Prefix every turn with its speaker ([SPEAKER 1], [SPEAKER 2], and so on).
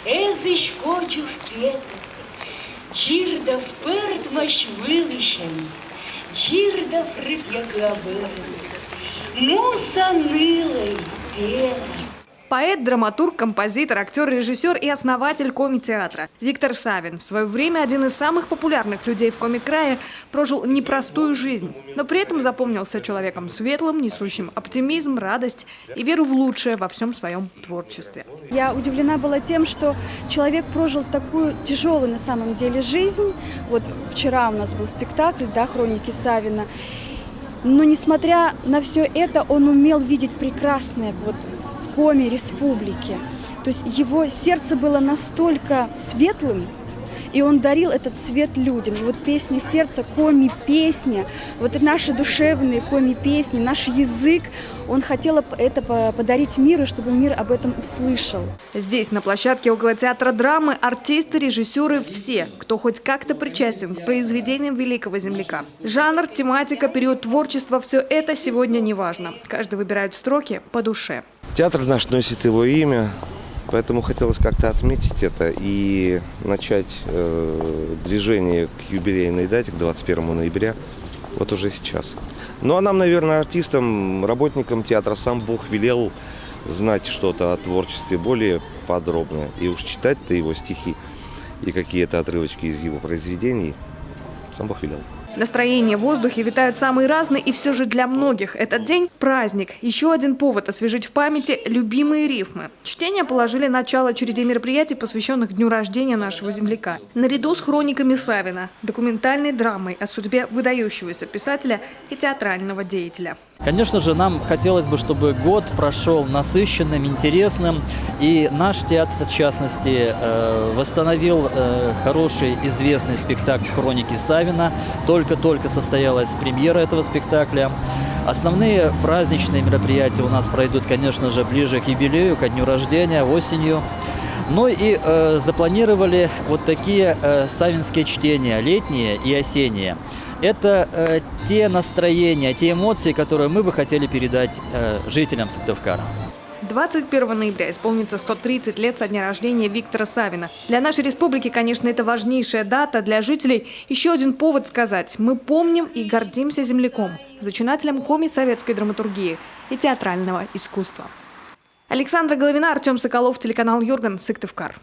[SPEAKER 1] Езиш хочу впетах, чирда вперед маш вилишень, чирда фрит як лабер, муса нилой пела.
[SPEAKER 2] Поэт, драматург, композитор, актер, режиссер и основатель коми-театра Виктор Савин. В свое время один из самых популярных людей в коми-крае прожил непростую жизнь, но при этом запомнился человеком светлым, несущим оптимизм, радость и веру в лучшее во всем своем творчестве.
[SPEAKER 3] Я удивлена была тем, что человек прожил такую тяжелую на самом деле жизнь. Вот вчера у нас был спектакль, да, «Хроники Савина». Но несмотря на все это, он умел видеть прекрасное вот в коме республики. То есть его сердце было настолько светлым, и он дарил этот свет людям. И вот песня сердца, коми-песня, вот наши душевные коми-песни, наш язык, он хотел это подарить миру, чтобы мир об этом услышал.
[SPEAKER 2] Здесь, на площадке около театра драмы, артисты, режиссеры – все, кто хоть как-то причастен к произведениям великого земляка. Жанр, тематика, период творчества – все это сегодня не важно. Каждый выбирает строки по душе.
[SPEAKER 4] Театр наш носит его имя. Поэтому хотелось как-то отметить это и начать движение к юбилейной дате, к 21 ноября, вот уже сейчас. Ну а нам, наверное, артистам, работникам театра, сам Бог велел знать что-то о творчестве более подробно. И уж читать-то его стихи и какие-то отрывочки из его произведений сам Бог велел.
[SPEAKER 2] Настроения в воздухе витают самые разные, и все же для многих этот день – праздник. Еще один повод освежить в памяти любимые рифмы. Чтения положили начало череде мероприятий, посвященных дню рождения нашего земляка. Наряду с хрониками Савина, документальной драмой о судьбе выдающегося писателя и театрального деятеля.
[SPEAKER 5] Конечно же, нам хотелось бы, чтобы год прошел насыщенным, интересным. И наш театр, в частности, восстановил хороший, известный спектакль «Хроники Савина». Только состоялась премьера этого спектакля. Основные праздничные мероприятия у нас пройдут, конечно же, ближе к юбилею, ко дню рождения, осенью. Ну и запланировали вот такие савинские чтения, летние и осенние. Это те настроения, те эмоции, которые мы бы хотели передать жителям Сыктывкара.
[SPEAKER 2] 21 ноября исполнится 130 лет со дня рождения Виктора Савина. Для нашей республики, конечно, это важнейшая дата. Для жителей еще один повод сказать: мы помним и гордимся земляком, зачинателем коми-советской драматургии и театрального искусства. Александра Головина, Артем Соколов, телеканал Юрган, Сыктывкар.